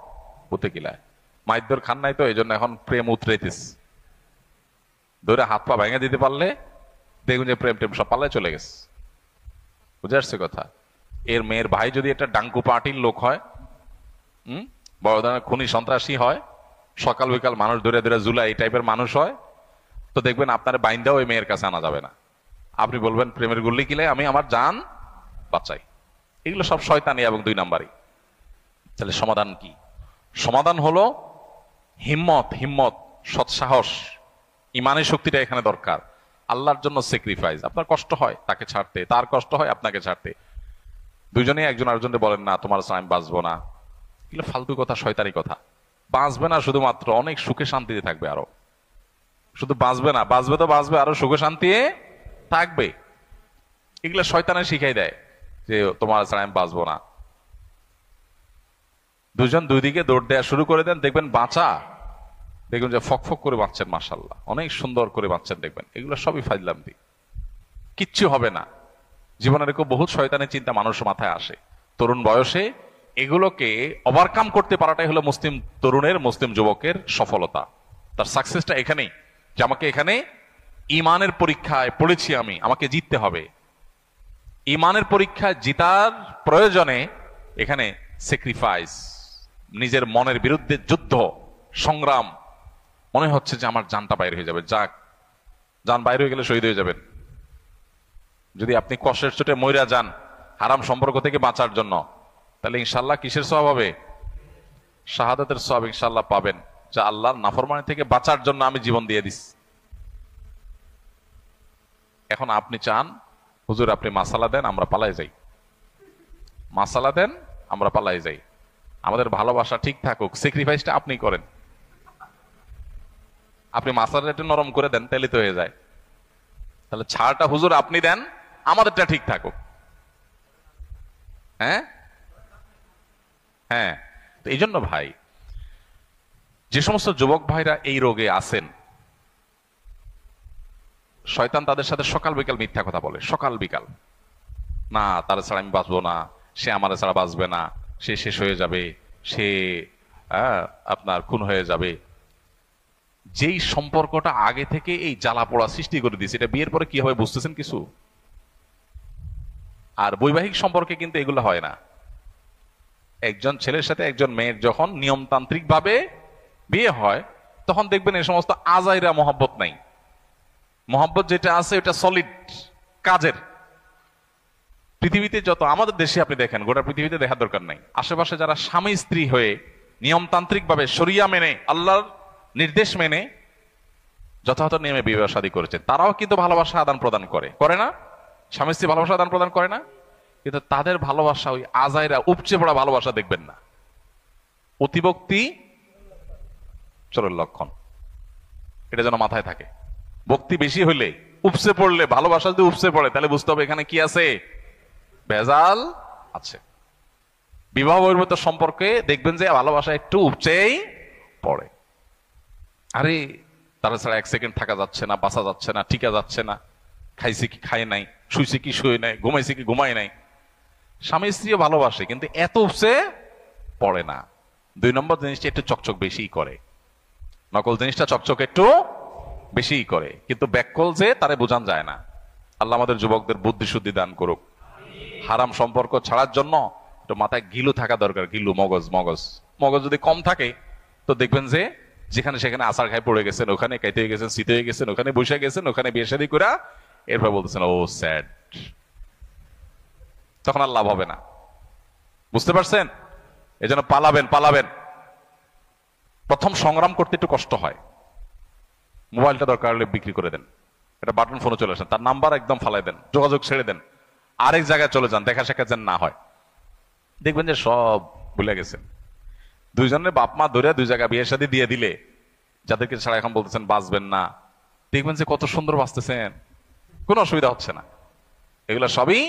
বুতে কিলায়। মাইদ্যর খান নাই তো, এই জন্য এখন প্রেম উতরাইতেস। ধরে হাত পা ভেঙে দিতে পারলে দেখুন যে প্রেম টেম সব পাল্লায় চলে গেছে। বুঝে আসছে কথা? এর মেয়ের ভাই যদি একটা ডাঙ্কু পার্টির লোক হয়, বড় ধরনের খুনি সন্ত্রাসী হয়, সকাল বিকাল মানুষ ধরে ধরে জুলাই এই টাইপের মানুষ হয়, তো দেখবেন আপনার বাইন্দাও ওই মেয়ের কাছে আনা যাবে না। আপনি বলবেন প্রেমের গুল্লি কিলে আমি আমার জান বাঁচাই। এগুলো সব শয়তানি এবং 2 নাম্বারই। তাহলে সমাধান কি? সমাধান হলো হিম্মত, সৎসাহস, ইমানের শক্তিটা এখানে দরকার। আল্লাহর জন্য স্যাক্রিফাইস। আপনার কষ্ট হয় তাকে ছাড়তে, তার কষ্ট হয় আপনাকে ছাড়তে, দুজনেই একজন আরেকজনকে বলেন না তোমার সাথে আমি বাঁচবো না। এগুলো ফালতু কথা, শয়তানি কথা। বাঁচবে না শুধুমাত্র, অনেক সুখে শান্তিতে থাকবে। আরো শুধু বাঁচবে না, বাঁচবে তো বাঁচবে, আরো সুখে শান্তি থাকবে। এগুলো শয়তানে শিখাই দেয় যে তোমার ছাড়া আমি বাঁচবো না। দুজন দুই দিকে দৌড় দেওয়া শুরু করে দেন, দেখবেন বাঁচা, দেখবেন যে ফক ফক করে বাঁচছেন, মাশাআল্লাহ অনেক সুন্দর করে বাঁচছেন। দেখবেন এগুলো সবই ফাজলামি, কিচ্ছু হবে না। জীবনের এরকম বহুত শয়তানি চিন্তা মানুষের মাথায় আসে তরুণ বয়সে। এগুলোকে ওভারকাম করতে পারাটাই হলো মুসলিম তরুণের, মুসলিম যুবকের সফলতা। তার সাকসেসটা এখানেই, যে আমাকে এখানে ইমানের পরীক্ষায় পড়েছি আমি, আমাকে জিততে হবে। ইমানের পরীক্ষায় জিতার প্রয়োজনে এখানে স্যাক্রিফাইস, নিজের মনের বিরুদ্ধে যুদ্ধ সংগ্রাম। মনে হচ্ছে যে আমার জানটা বাইরে হয়ে যাবে, যাক, জান বাইরে হয়ে গেলে শহীদ হয়ে যাবেন। যদি আপনি কষ্টের চোটে মইরা যান হারাম সম্পর্ক থেকে বাঁচার জন্য, তাহলে ইনশাল্লাহ কিসের সওয়াব হবে? শাহাদাতের সওয়াব ইনশাল্লাহ পাবেন, যা আল্লাহর নাফরমানি থেকে বাঁচার জন্য আমি জীবন দিয়ে দিস। এখন আপনি চান হুজুর আপনি মাসালা দেন আমরা পালাই যাই, মাসালা দেন আমরা পালাই যাই, আমাদের ভালোবাসা ঠিক থাকুক, স্যাক্রিফাইসটা আপনি করেন। আপনি মাসালাটা একটু নরম করে দেন, তাহলে তো হয়ে যায়। তাহলে ছাড়টা হুজুর আপনি দেন, আমাদেরটা ঠিক থাকুক। হ্যাঁ হ্যাঁ, তো এই জন্য ভাই, যে সমস্ত যুবক ভাইরা এই রোগে আছেন, শয়তান তাদের সাথে সকাল বিকাল মিথ্যা কথা বলে। সকাল বিকাল, না তার ছাড়া আমি বাঁচবো না, সে আমার ছাড়া বাঁচবে না, সে শেষ হয়ে যাবে, সে আপনার খুন হয়ে যাবে। যেই সম্পর্কটা আগে থেকে এই জ্বালা পোড়া সৃষ্টি করে দিয়েছে, এটা বিয়ের পরে কি হবে বুঝতেছেন কিছু? আর বৈবাহিক সম্পর্কে কিন্তু এগুলো হয় না। একজন ছেলের সাথে একজন মেয়ের যখন নিয়মতান্ত্রিক ভাবে বিয়ে হয়, তখন দেখবেন এই সমস্ত আজাইরা মহব্বত নাই। মহব্বত যেটা আছে ওটা সলিড কাজের। পৃথিবীতে যত, আমাদের দেশে আপনি দেখেন, গোটা পৃথিবীতে দেখার দরকার নাই, আশেপাশে যারা স্বামী স্ত্রী হয়ে নিয়মতান্ত্রিক ভাবে শরিয়া মেনে আল্লাহর নির্দেশ মেনে যথাযথ নিয়মে বিবাহ শাদী করেছে, তারাও কিন্তু ভালোবাসা আদান প্রদান করে না? স্বামী স্ত্রী ভালোবাসা আদান প্রদান করে না? কিন্তু তাদের ভালোবাসা ওই আজাইরা উপচে পড়া ভালোবাসা দেখবেন না। অতিভক্তি চোরের লক্ষণ, এটা যেন মাথায় থাকে। ভক্তি বেশি হইলে, উপচে পড়লে, ভালোবাসা যদি উপচে পড়ে, তাহলে বুঝতে হবে এখানে কি আছে, ভেজাল আছে। বিবাহ বহির্ভূত সম্পর্কে দেখবেন যে ভালোবাসা একটু উপচেই পড়ে। আরে তারা ছাড়া এক সেকেন্ড থাকা যাচ্ছে না, বাঁচা যাচ্ছে না, টিকা যাচ্ছে না, খাইছে কি খায় নাই, শুইছে কি শুয়ে নাই, ঘুমাইছে কি ঘুমায় নাই। স্বামী স্ত্রীও ভালোবাসে, কিন্তু এত উপচে পড়ে না। 2 নম্বর জিনিসটা একটু চকচক বেশি করে, নকল জিনিসটা চকচক একটু বেশি করে, কিন্তু ব্যাককল যে তারে বোঝান যায় না। আল্লাহ আমাদের যুবকদের বুদ্ধি শুদ্ধি দান করুক। হারাম সম্পর্ক ছাড়ার জন্য একটু মাথায় গিলু থাকা দরকার, গিলু, মগজ। মগজ যদি কম থাকে তো দেখবেন যে যেখানে সেখানে আসার খায় পড়ে গেছেন, ওখানে কাইতে হয়ে গেছেন, শীত হয়ে গেছেন, ওখানে বসে গেছেন, ওখানে বিয়ে শাদী করে এরপর বলতেছেন ও স্যাড। তখন আর লাভ হবে না, বুঝতে পারছেন? এই জন্য পালাবেন। প্রথম সংগ্রাম করতে একটু কষ্ট হয়। মোবাইলটা দরকার হলে বিক্রি করে দেন, এটা বাটন ফোনে চলে আসেন, তার নাম্বার একদম ফালাই দেন, যোগাযোগ ছেড়ে দেন, আরেক জায়গায় চলে যান, দেখা সাক্ষাৎ যেন না হয়। দেখবেন যে সব ভুলে গেছেন। দুইজনের বাপ মা ধরে 2 জায়গায় বিয়ে শাদী দিয়ে দিলে, যাদেরকে ছাড়া এখন বলতেছেন বাঁচবেন না, দেখবেন যে কত সুন্দর বাঁচতেছেন, কোনো অসুবিধা হচ্ছে না। এগুলো সবই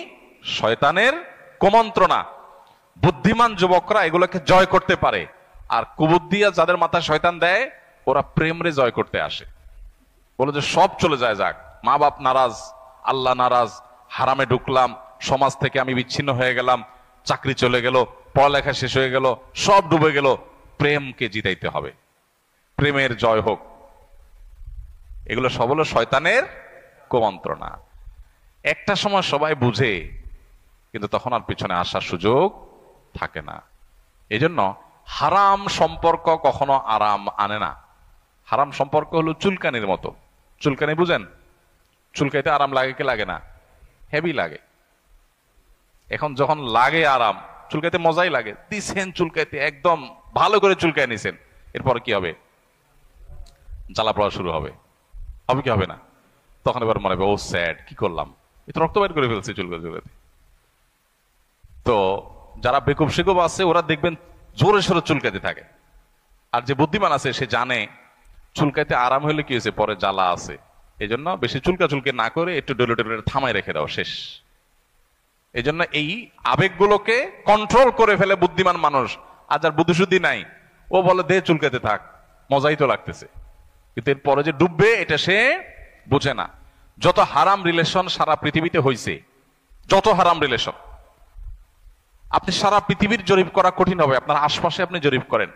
শয়তানের কুমন্ত্রণা। বুদ্ধিমান যুবকরা এগুলোকে জয় করতে পারে, আর কুবুদ্ধিয়া যাদের মাথায় শয়তান দেয়, ওরা প্রেমরে জয় করতে আসে, বলে যে সব চলে যায়, যাক, মা বাপ নারাজ, আল্লাহ নারাজ, হারামে ঢুকলাম, সমাজ থেকে আমি বিচ্ছিন্ন হয়ে গেলাম, চাকরি চলে গেল, পড়ালেখা শেষ হয়ে গেল, সব ডুবে গেল, প্রেমকে জিতাইতে হবে, প্রেমের জয় হোক। এগুলো সব হলো শয়তানের কুমন্ত্রণা। একটা সময় সবাই বুঝে, কিন্তু তখন আর পিছনে আসার সুযোগ থাকে না। এজন্য হারাম সম্পর্ক কখনো আরাম আনে না। হারাম সম্পর্ক হলো চুলকানির মতো। চুলকানি বুঝেন? চুলকাইতে আরাম লাগে কি লাগে না? হেভি লাগে। এখন যখন লাগে আরাম, চুলকাইতে মজাই লাগে, দিছেন চুলকাইতে, একদম ভালো করে চুলকায় নিছেন, এরপর কি হবে? জ্বালা পড়া শুরু হবে কি হবে না? তখন এবার মনে হবে ও স্যাড, কি করলাম, এ তো রক্ত বাইর করে ফেলছে চুলকাতে। তো যারা বেকুব সেকুব আছে, ওরা দেখবেন জোরে সোরে চুলকাতে থাকে। আর যে বুদ্ধিমান আছে, সে জানে চুলকাইতে আরাম হইলে কি হয়েছে, পরে জ্বালা আছে, এই জন্য বেশি চুলকে না করে একটু ডলে থামাই রেখে দাও, শেষ। এই জন্য এই আবেগগুলোকে কন্ট্রোল করে ফেলে বুদ্ধিমান মানুষ। আর যার বুদ্ধিশুদ্ধি নাই, ও বলে দে চুলকাতে থাক, মজাই তো লাগতেছে, কিন্তু এরপরে যে ডুববে এটা সে বুঝে না। যত হারাম রিলেশন সারা পৃথিবীতে হয়েছে, যত হারাম রিলেশন, আপনি সারা পৃথিবীর জরিপ করা কঠিন হবে। আপনার আশপাশে আপনি জরিপ করেন,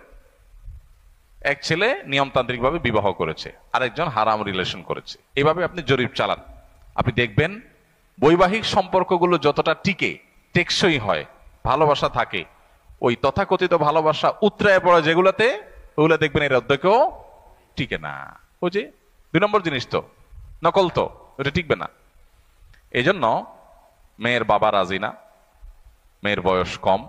এক ছেলে নিয়মতান্ত্রিক ভাবে বিবাহ করেছে, আরেকজন হারাম রিলেশন করেছে, এইভাবে আপনি জরিপ চালান, আপনি দেখবেন বৈবাহিক সম্পর্কগুলো যতটা টিকে, টেকসই হয়, ভালোবাসা থাকে, ওই তথাকথিত ভালোবাসা উতরায় পড়ে যেগুলোতে, ওগুলো দেখবেন এর অর্ধেকও টিকে না। ওই যে 2 নম্বর জিনিস তো নকল, তো ওটা টিকবে না। এই জন্য মেয়ের বাবা রাজি না, মেয়ের বয়স কম,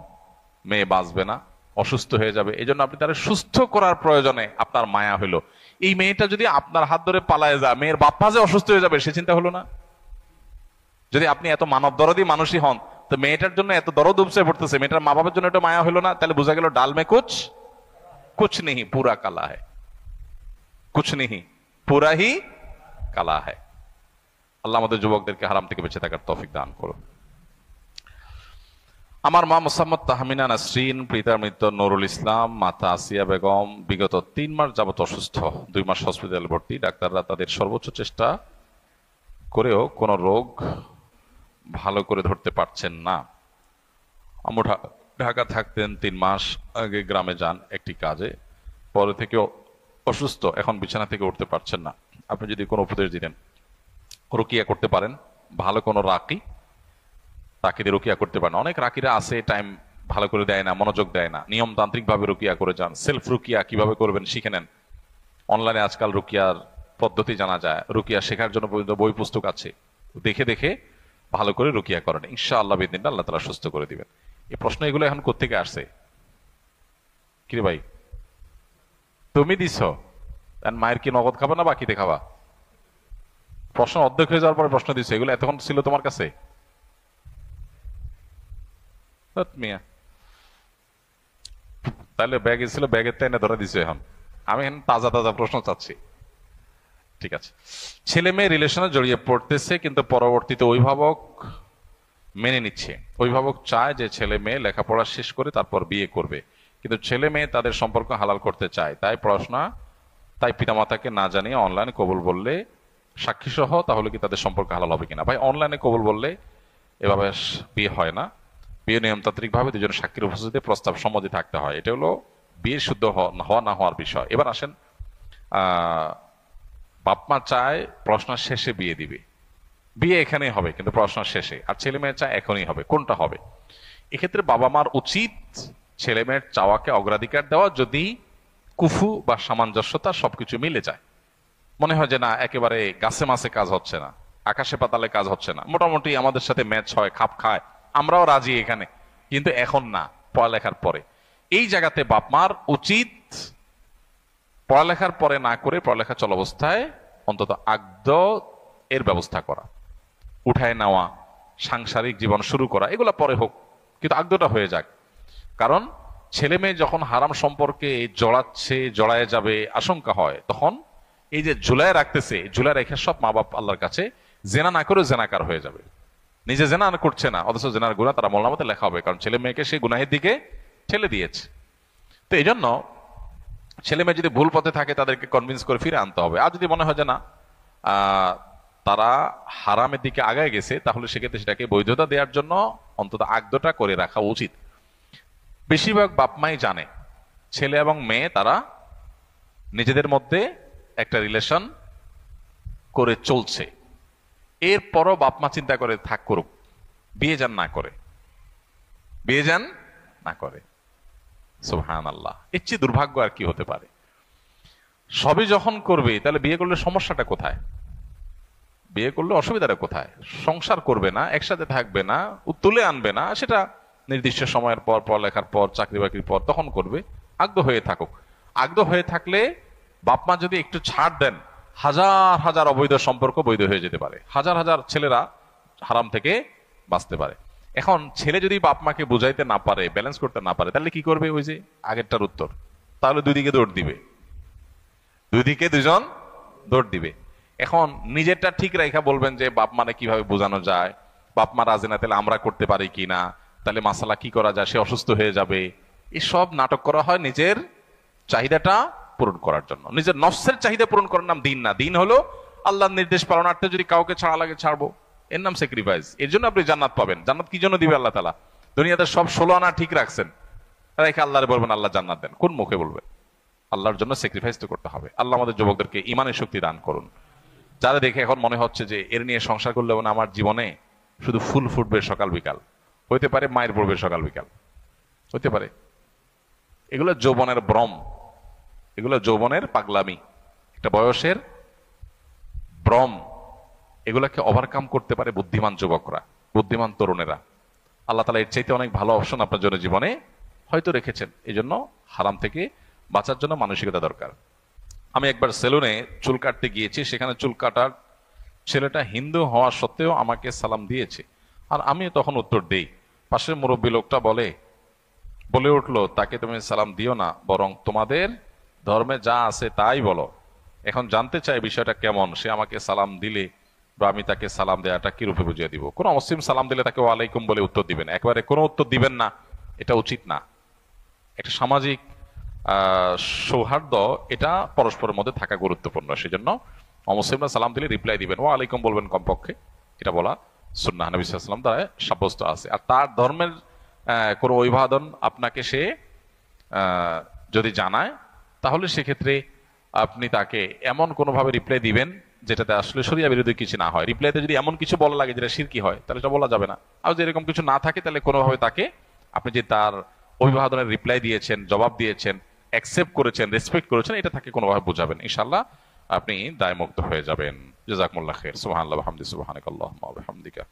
মেয়ে বাঁচবে না, অসুস্থ হয়ে যাবে, এই জন্য আপনি তারা সুস্থ করার প্রয়োজনে আপনার মায়া হলো। এই মেয়েটা যদি আপনার হাত ধরে পালায় যায়, মেয়ের বাপ্পা যে অসুস্থ হয়ে যাবে সে চিন্তা হলো না? যদি আপনি এত মানব দরদি মানুষই হন, তো মেয়েটার জন্য এত দরদ উপসে পড়তেছে, মেয়েটার মা বাবার জন্য এটা মায়া হলো না? তাহলে বোঝা গেল ডাল মে কুছ নেহি পুরা কালা হ্যায়, কুছ নেহি পুরা হি কালা হ্যায়। আল্লাহ আমাদের যুবকদেরকে হারাম থেকে বেঁচে থাকার তৌফিক দান করুন। আমার মা মোসাম্মদ তাহমিনা নাসরিন, পিতার মৃত্যু নুরুল ইসলাম, মাতা আসিয়া বেগম বিগত 3 মাস যাবত অসুস্থ, 2 মাস হসপিটালে ভর্তি। ডাক্তাররা তাদের সর্বোচ্চ চেষ্টা করেও কোনো রোগ ভালো করে ধরতে পারছেন না। আম্মু ঢাকা থাকতেন, 3 মাস আগে গ্রামে যান একটি কাজে, পরে থেকেও অসুস্থ, এখন বিছানা থেকে উঠতে পারছেন না, আপনি যদি কোনো উপদেশ দিতেন। রুকিয়া করতে পারেন, ভালো কোনো রাকি তাকে দিয়ে রুকিয়া করতে পারেন। অনেক রাকিরা আছে টাইম ভালো করে দেয় না, মনোযোগ দেয় না, নিয়মতান্ত্রিক ভাবে রুকিয়া করে যান। সেলফ রুকিয়া কিভাবে করবেন শিখে নেন। অনলাইনে আজকাল রুকিয়ার পদ্ধতি জানা যায়, রুকিয়া শেখার জন্য পর্যন্ত বই পুস্তক আছে, দেখে দেখে ভালো করে রুকিয়া করেন, ইনশাআল্লাহ বিদিনটা আল্লাহ তাআলা সুস্থ করে দিবেন। এই প্রশ্ন এগুলো এখন কোত্থেকে আসছে? কিরে ভাই, তুমি দিছ? মায়ের কি নগদ খাবা না বাকিতে খাবা? প্রশ্ন অর্ধেক হয়ে যাওয়ার পরে প্রশ্ন দিছো, এগুলো এতক্ষণ ছিল তোমার কাছে? ধ্যাৎ মিয়া, তাহলে ব্যাগে ছিল, ব্যাগের তাই না ধরে দিছো এখন? আমি এখন তাজা তাজা প্রশ্ন চাচ্ছি। ঠিক আছে, ছেলে মেয়ে রিলেশনে জড়িয়ে পড়তেছে, কিন্তু পরবর্তীতে অভিভাবক মেনে নিচ্ছে। অভিভাবক চায় যে ছেলে মেয়ে লেখাপড়া শেষ করে তারপর বিয়ে করবে, কিন্তু ছেলে মেয়ে তাদের সম্পর্ক হালাল করতে চায়। তাই পিতামাতাকে না জানিয়ে অনলাইনে কবুল বললে সাক্ষী সহ, তাহলে কি তাদের সম্পর্ক হালাল হবে কিনা? ভাই, অনলাইনে কবুল বললে এভাবে বিয়ে হয় না। বিয়ে নিয়মতান্ত্রিক ভাবে দুজন সাক্ষীর উপস্থিতিতে প্রস্তাব সম্মতি থাকতে হয়। এটা হলো বিয়ে শুদ্ধ হওয়া না হওয়ার বিষয়। এবার আসেন, বাপ মা চায় পড়াশোনার শেষে বিয়ে দিবে, বিয়ে এখানেই হবে কিন্তু পড়াশোনার শেষে, আর ছেলে মেয়ে চায় এখনই হবে, কোনটা হবে? এক্ষেত্রে বাবা মার উচিত ছেলে মেয়ের চাওয়াকে অগ্রাধিকার দেওয়া, যদি কুফু বা সামঞ্জস্যতা সবকিছু মিলে যায়। মনে হয় যে না, একেবারে গাছে মাছে কাজ হচ্ছে না, আকাশে পাতালে কাজ হচ্ছে না, মোটামুটি আমাদের সাথে ম্যাচ হয়, খাপ খায়, আমরাও রাজি এখানে, কিন্তু এখন না, পড়ালেখার পরে। এই জায়গাতে বাপ মার উচিত পড়ালেখার পরে না করে পড়ালেখা চলাবস্থায় অন্তত আগদ এর ব্যবস্থা করা, উঠায় নেওয়া, সাংসারিক জীবন শুরু করা, এগুলা পরে হোক, কিন্তু আগদটা হয়ে যাক। কারণ ছেলে মেয়ে যখন হারাম সম্পর্কে জড়ায় যাবে আশঙ্কা হয়, তখন এই যে ঝুলায় রাখতেছে, ঝুলায় রেখে সব মা বাপ আল্লাহর কাছে জেনা না করে জেনাকার হয়ে যাবে। নিজে জেনা করছে না, অথচ জেনার গুনাহ তারা আমলনামাতে লেখা হবে, কারণ ছেলে মেয়েকে সে গুনাহের দিকে ঠেলে দিয়েছে। তো এই জন্য ছেলে মেয়ে যদি ভুল পথে থাকে তাদেরকে কনভিন্স করে ফিরে আনতে হবে। আর যদি মনে হয় যে না, তারা হারামের দিকে আগায় গেছে, তাহলে সেক্ষেত্রে সেটাকে বৈধতা দেওয়ার জন্য অন্তত আগদটা করে রাখা উচিত। বেশিরভাগ বাপ মাই জানে ছেলে এবং মেয়ে তারা নিজেদের মধ্যে একটা রিলেশন করে চলছে, এরপরও বাপ মা চিন্তা করে থাক করুক, বিয়ে যান না করে, বিয়ে যান না করে। সুবহানাল্লাহ, এর চেয়ে দুর্ভাগ্য আর কি হতে পারে? সবই যখন করবে, তাহলে বিয়ে করলে সমস্যাটা কোথায়? বিয়ে করলে অসুবিধাটা কোথায়? সংসার করবে না, একসাথে থাকবে না, তুলে আনবে না, সেটা নির্দিষ্ট সময়ের পর, পড়ালেখার পর, চাকরি বাকরির পর, তখন করবে। আগদ হয়ে থাকুক। আগদ হয়ে থাকলে বাপ মা যদি একটু ছাড় দেন, হাজার হাজার অবৈধ সম্পর্ক বৈধ হয়ে যেতে পারে, হাজার হাজার ছেলেরা হারাম থেকে বাঁচতে পারে। এখন ছেলে যদি বাপ মাকে বুঝাইতে না পারে, ব্যালেন্স করতে না পারে, তাহলে কি করবে? ওই যে আগেরটার উত্তর, তাহলে দুই দিকে দৌড় দিবে, দুই দিকে দুজন দৌড় দিবে। এখন নিজেরটা ঠিক রেখা বলবেন যে বাপ মানে কিভাবে বোঝানো যায়, বাপ মা রাজি না, তাহলে আমরা করতে পারি কি না, তাহলে মাসালা কি করা যায়, সে অসুস্থ হয়ে যাবে, এসব নাটক করা হয় নিজের চাহিদাটা পূরণ করার জন্য। নিজের নফসের চাহিদা পূরণ করার নাম দিন না। দিন হলো আল্লাহর নির্দেশ পালনার্থে যদি কাউকে ছাড়া লাগে ছাড়বো, এর নাম স্যাক্রিফাইস। এর জন্য আপনি জান্নাত পাবেন। জান্নাত কি জন্য দিবে আল্লাহ তাআলা? দুনিয়াতে সব 16 আনা ঠিক রাখছেন, রেখে আল্লাহরে বলবেন আল্লাহ জান্নাত দেন, কোন মুখে বলবেন? আল্লাহর জন্য স্যাক্রিফাইস তো করতে হবে। আল্লাহ আমাদের যুবকদেরকে ইমানের শক্তি দান করুন। যারা দেখে এখন মনে হচ্ছে যে এর নিয়ে সংসার করলে না আমার জীবনে শুধু ফুল ফুটবে সকাল বিকাল, হইতে পারে মায়ের পড়বে সকাল বিকাল, হইতে পারে। এগুলো যৌবনের ভ্রম, এগুলো যৌবনের পাগলামি, একটা বয়সের ভ্রম। এগুলাকে ওভারকাম করতে পারে বুদ্ধিমান যুবকরা, বুদ্ধিমান তরুণেরা। আল্লাহ তাআলা এর চাইতে অনেক ভালো অপশন আপনার জন্য জীবনে হয়তো রেখেছেন। এই জন্য হারাম থেকে বাঁচার জন্য মানসিকতা দরকার। আমি একবার সেলুনে চুল কাটতে গিয়েছি, সেখানে চুল কাটার ছেলেটা হিন্দু হওয়া সত্ত্বেও আমাকে সালাম দিয়েছে, আর আমি তখন উত্তর দেই। পাশের মুরব্বী লোকটা বলে উঠলো, তাকে তুমি সালাম দিও না, বরং তোমাদের ধর্মে যা আছে তাই বলো। এখন জানতে চাই বিষয়টা কেমন, সে আমাকে সালাম দিলে বা আমি তাকে সালাম দেওয়াটা কি রূপে বুঝিয়ে দিব? কোন মুসলিম সালাম দিলে তাকে ওয়ালাইকুম বলে উত্তর দিবেন, একবারে কোনো উত্তর দিবেন না, এটা উচিত না। একটা সামাজিক সৌহার্দ্য, এটা পরস্পরের মধ্যে থাকা গুরুত্বপূর্ণ। সেজন্য অমুসলিমরা সালাম দিলে রিপ্লাই দিবেন, ওয়ালাইকুম বলবেন কমপক্ষে, এটা বলা সুন্নাহ নবী সাল্লাল্লাহু আলাইহি ওয়াসাল্লাম দ্বারা সাব্যস্ত আছে। আর তার ধর্মের কোনো অভিবাদন আপনাকে সে যদি জানায়, তাহলে সেক্ষেত্রে আপনি তাকে এমন কোনোভাবে রিপ্লাই দিবেন যেটাতে আসলে শরিয়া বিরোধী কিছু না হয়। রিপ্লাইতে যদি এমন কিছু বলা লাগে যেটা শিরকি হয়, তাহলে এটা বলা যাবে না। আর যদি এরকম কিছু না থাকে, তাহলে কোনোভাবে তাকে, আপনি যে তার অভিবাদনের রিপ্লাই দিয়েছেন, জবাব দিয়েছেন, অ্যাকসেপ্ট করেছেন, রেসপেক্ট করেছেন, এটা তাকে কোনোভাবে বোঝাবেন, ইনশাআল্লাহ আপনি দায়মুক্ত হয়ে যাবেন। জাযাকুমুল্লাহ খাইর। সুবহানাল্লাহ ওয়া বিহামদিহি, সুবহানাকাল্লাহুম্মা ওয়া বিহামদিকা।